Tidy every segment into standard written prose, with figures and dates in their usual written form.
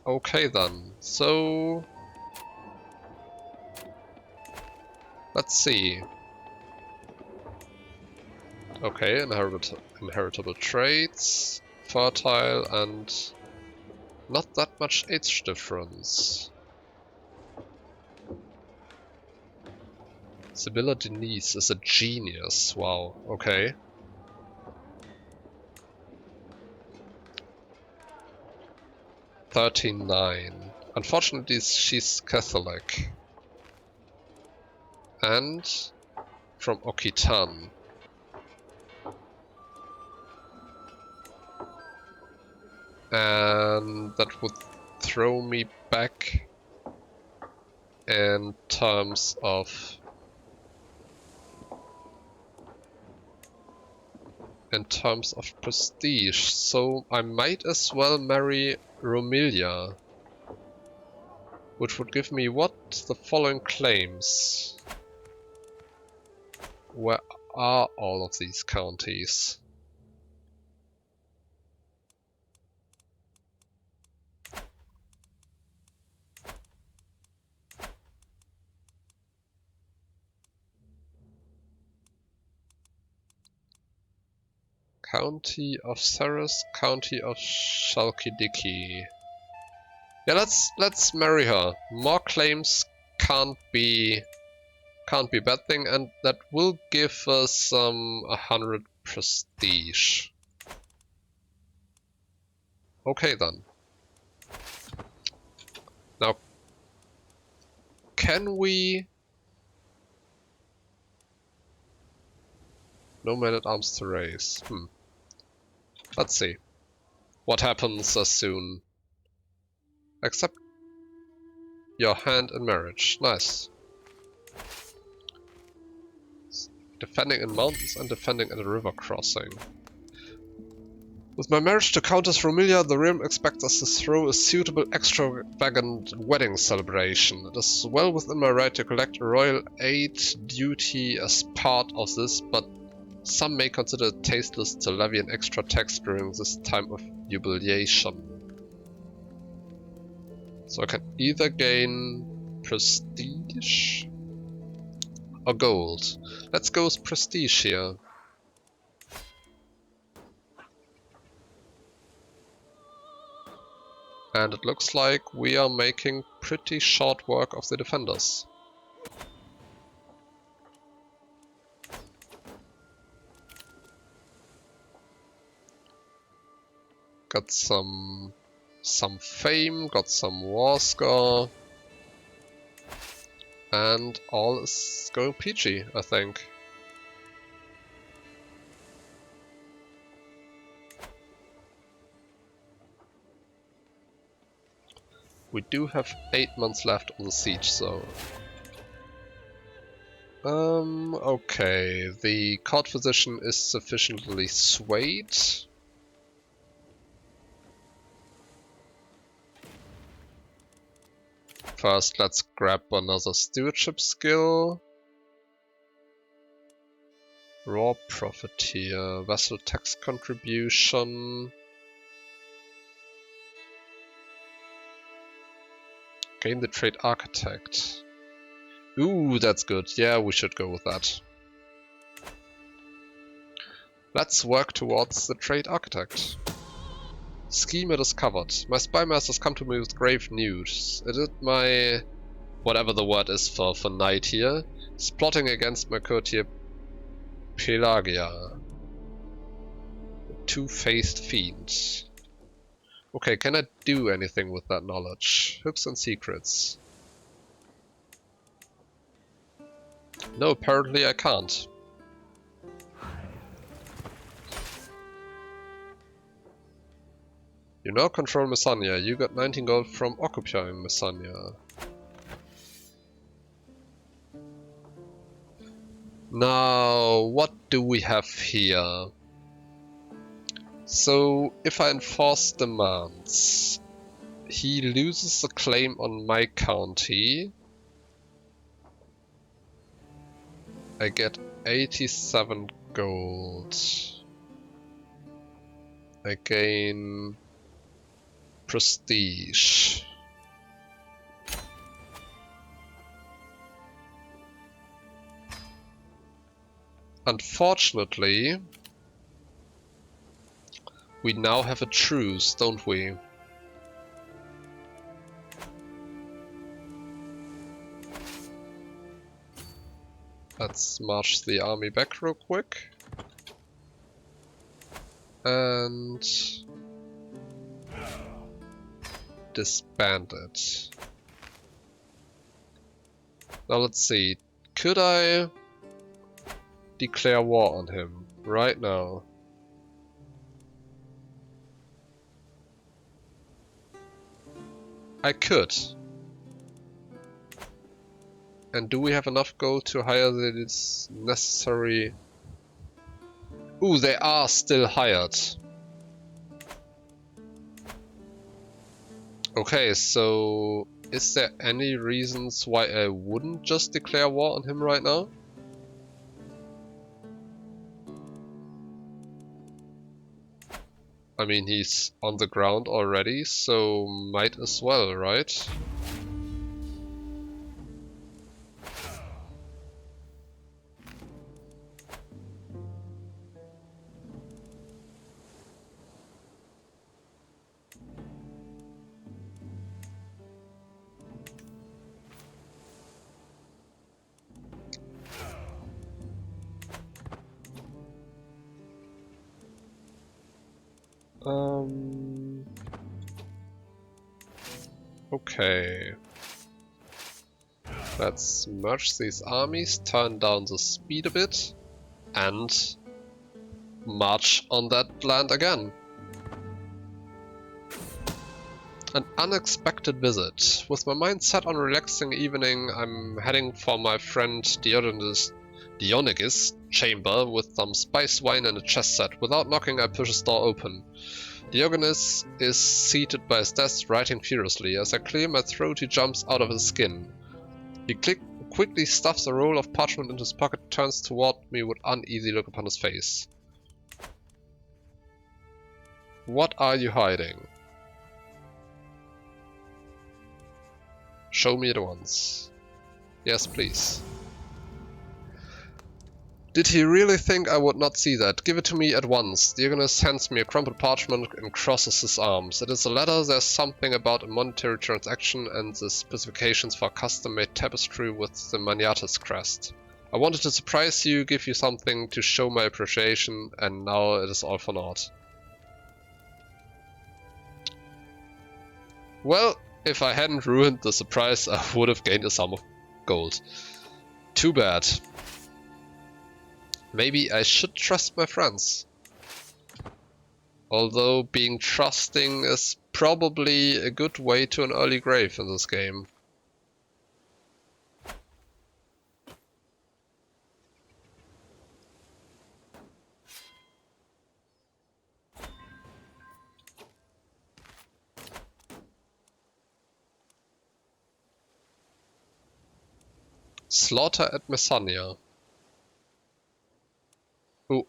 Okay then, so let's see. Okay, inheritable traits, fertile, and not that much age difference. Sibylla Denise is a genius, wow, okay. $13.9. Unfortunately, she's Catholic. And from Occitan. And that would throw me back in terms of prestige. So I might as well marry Romilia, which would give me what? The following claims. Where are all of these counties? County of Ceres, County of Chalkidiki. Yeah, let's marry her. More claims can't be a bad thing, and that will give us 100 prestige. Okay then. Now, can we? No man-at-arms to raise. Let's see. What happens as soon? Accept your hand in marriage. Nice. Defending in mountains and defending at a river crossing. With my marriage to Countess Romilia, the realm expects us to throw a suitable extravagant wedding celebration. It is well within my right to collect a royal aid duty as part of this, but some may consider it tasteless to levy an extra tax during this time of jubilation. So I can either gain prestige or gold. Let's go with prestige here. And it looks like we are making pretty short work of the defenders. Got some fame, got some war score, and all is going peachy, I think. We do have 8 months left on the siege, so... okay, the court physician is sufficiently swayed. First, let's grab another stewardship skill. Raw profiteer, vessel tax contribution. Gain the trade architect. Ooh, that's good. Yeah, we should go with that. Let's work towards the trade architect. Schema discovered. My spy masters come to me with grave news. It is my... whatever the word is for knight here. Is plotting against my courtier Pelagia. Two-faced fiend. Okay, can I do anything with that knowledge? Hooks and secrets. No, apparently I can't. You now control Messenia. You got 19 gold from occupying Messenia. Now, what do we have here? So, if I enforce demands, he loses a claim on my county. I get 87 gold. I gain prestige. Unfortunately, we now have a truce, don't we? Let's march the army back real quick. And disband it. Now let's see. Could I declare war on him right now? I could. And do we have enough gold to hire this necessary... Ooh, they are still hired. Okay, so is there any reasons why I wouldn't just declare war on him right now? I mean, he's on the ground already, so might as well, right? Okay. Let's merge these armies, turn down the speed a bit, and march on that land again. An unexpected visit. With my mind set on a relaxing evening, I'm heading for my friend Dionygis' chamber with some spiced wine and a chess set. Without knocking, I push his door open. Diogenes is seated by his desk, writing furiously. As I clear my throat, he jumps out of his skin. He quickly stuffs a roll of parchment into his pocket, turns toward me with uneasy look upon his face. What are you hiding? Show me at once. Yes, please. Did he really think I would not see that? Give it to me at once. Diogenes hands me a crumpled parchment and crosses his arms. It is a letter. There's something about a monetary transaction and the specifications for a custom-made tapestry with the Maniatis crest. I wanted to surprise you, give you something to show my appreciation, and now it is all for naught. Well, if I hadn't ruined the surprise, I would have gained a sum of gold. Too bad. Maybe I should trust my friends. Although being trusting is probably a good way to an early grave in this game. Slaughter at Messenia. Ooh.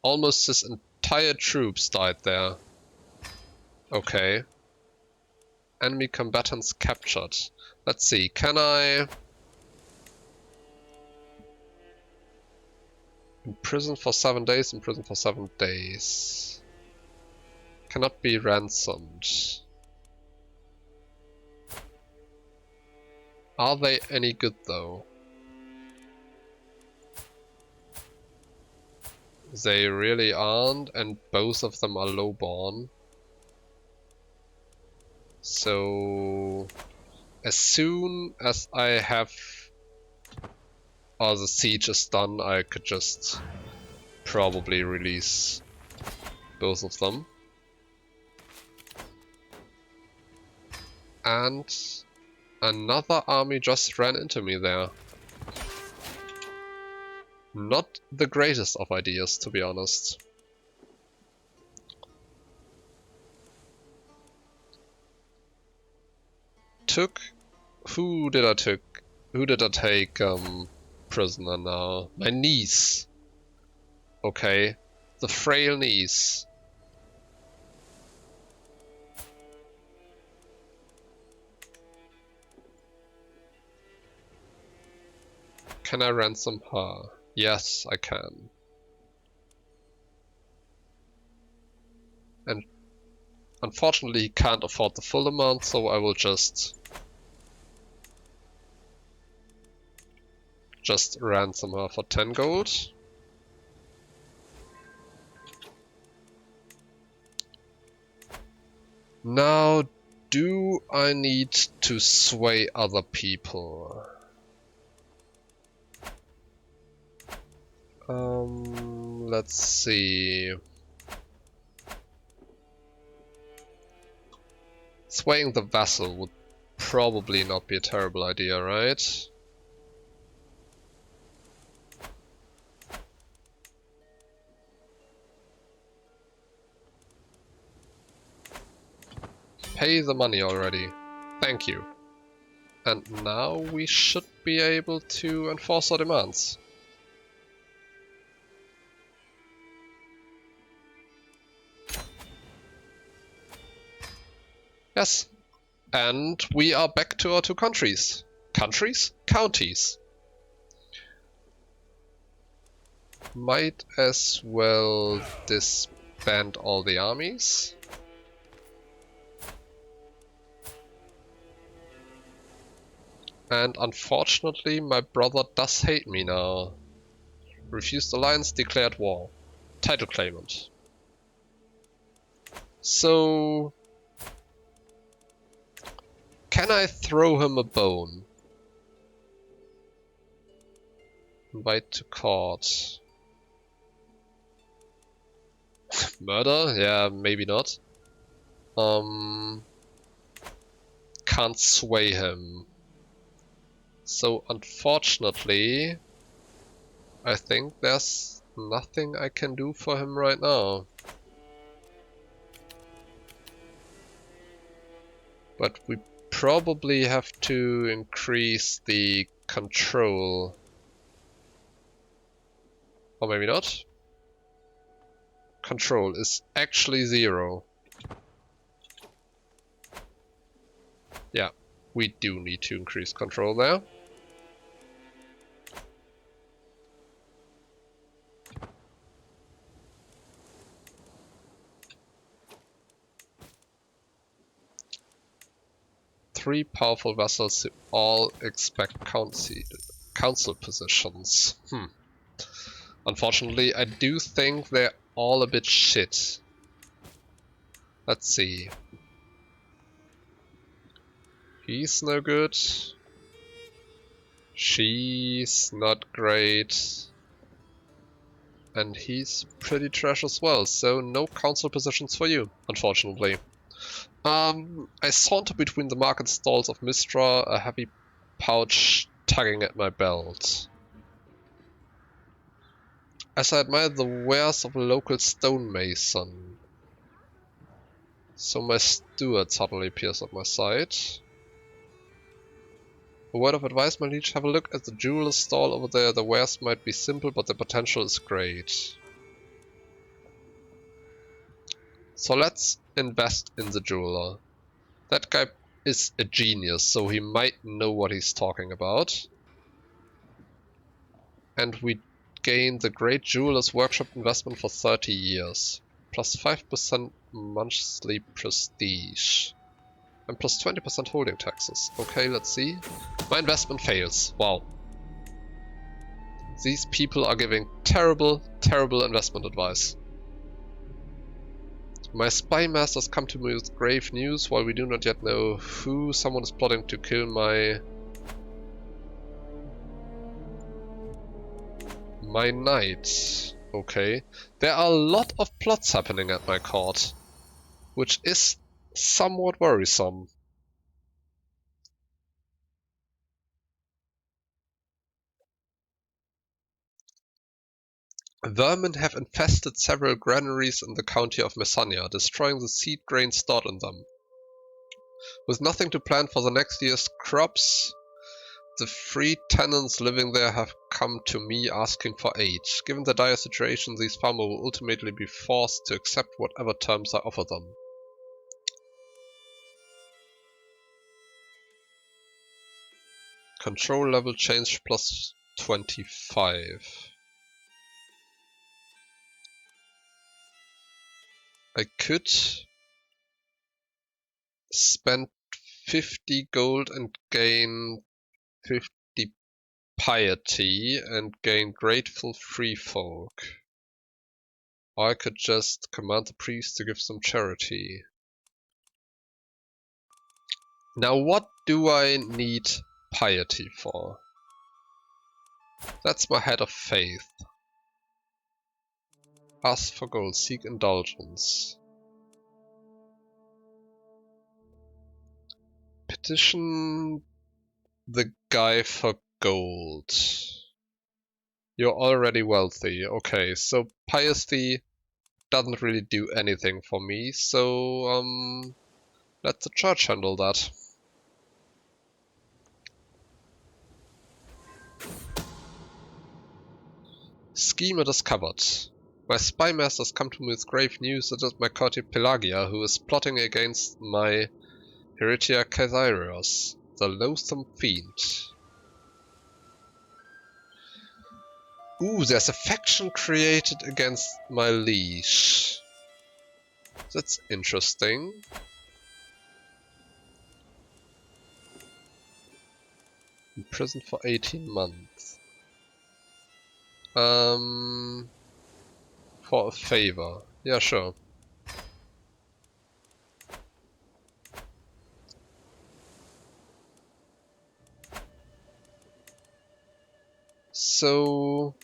Almost his entire troops died there. Okay. Enemy combatants captured. Let's see, can I... Imprison for 7 days, imprison for 7 days. Cannot be ransomed. Are they any good though? They really aren't, and both of them are lowborn. So as soon as I have the siege is done, I could just probably release both of them. And another army just ran into me there. Not the greatest of ideas, to be honest. Who did I take prisoner now? My niece. Okay. The frail niece. Can I ransom her? Yes, I can. And unfortunately he can't afford the full amount, so I will just ransom her for 10 gold. Now, do I need to sway other people? Let's see. Swaying the vassal would probably not be a terrible idea, right? Pay the money already. Thank you. And now we should be able to enforce our demands. Yes. And we are back to our 2 countries. Countries? Counties. Might as well disband all the armies. And unfortunately, my brother does hate me now. Refused alliance, declared war. Title claimant. So, can I throw him a bone? Invite to court. Murder? Yeah, maybe not. Can't sway him. So unfortunately, I think there's nothing I can do for him right now. But we probably have to increase the control. Or maybe not. Control is actually 0. Yeah, we do need to increase control there. Three powerful vassals who all expect council positions. Unfortunately, I do think they're all a bit shit. Let's see. He's no good. She's not great. And he's pretty trash as well, so no council positions for you, unfortunately. I saunter between the market stalls of Mistra, a heavy pouch tugging at my belt. As I admire the wares of a local stonemason. So my steward suddenly appears at my side. A word of advice, my liege, have a look at the jeweler's stall over there. The wares might be simple, but the potential is great. So let's invest in the jeweler. That guy is a genius, so he might know what he's talking about. And we gain the Great Jeweler's Workshop investment for 30 years. Plus 5% monthly prestige. And plus 20% holding taxes. Okay, let's see. My investment fails. Wow. These people are giving terrible, terrible investment advice. My spy masters come to me with grave news. While we do not yet know who, someone is plotting to kill my knight. Okay. There are a lot of plots happening at my court, which is somewhat worrisome. Vermin have infested several granaries in the county of Messenia, destroying the seed grain stored in them. With nothing to plant for the next year's crops, the free tenants living there have come to me asking for aid. Given the dire situation, these farmers will ultimately be forced to accept whatever terms I offer them. Control level change plus 25. I could spend 50 gold and gain 50 piety and gain grateful free folk. Or I could just command the priest to give some charity. Now what do I need piety for? That's my head of faith. Ask for gold, seek indulgence. Petition the guy for gold. You're already wealthy. Okay, so piety doesn't really do anything for me, so let the church handle that. Schema discovered. My spy masters come to me with grave news that it's my courtier Pelagia who is plotting against my heretier Crusader, the loathsome fiend. Ooh, there's a faction created against my liege. That's interesting. In prison for 18 months. For a favor. Yeah, sure. So...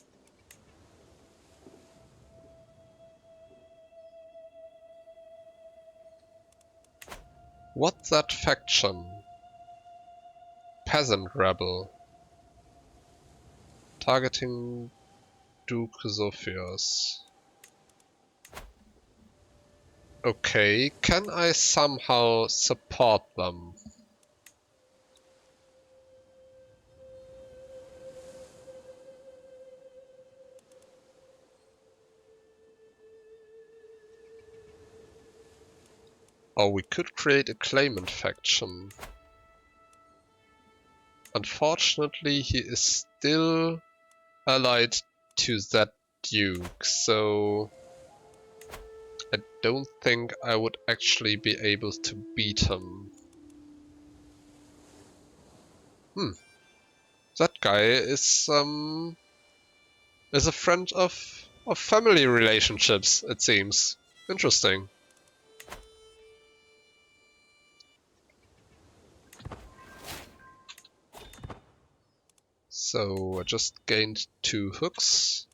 what's that faction? Peasant rebel. Targeting Duke Sophios. Okay, can I somehow support them? Or we could create a claimant faction. Unfortunately, he is still allied to that duke, so I don't think I would actually be able to beat him. That guy is a friend of family relationships, it seems. Interesting. So I just gained 2 hooks.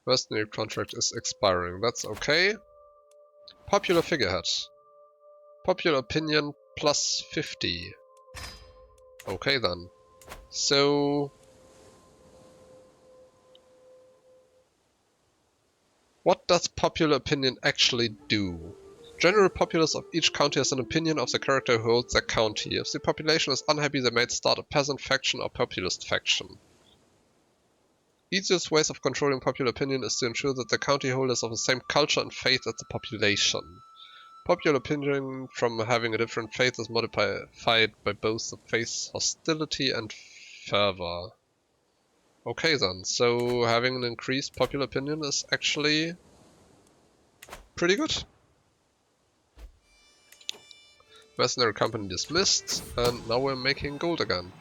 Mercenary contract is expiring, that's okay. Popular figurehead. Popular opinion plus 50. Okay then. So... what does popular opinion actually do? General populace of each county has an opinion of the character who holds their county. If the population is unhappy, they may start a peasant faction or populist faction. Easiest ways of controlling popular opinion is to ensure that the county holders of the same culture and faith as the population. Popular opinion from having a different faith is modified by both the faith's hostility and fervor. Okay then, so having an increased popular opinion is actually pretty good. Mercenary company dismissed, and now we're making gold again.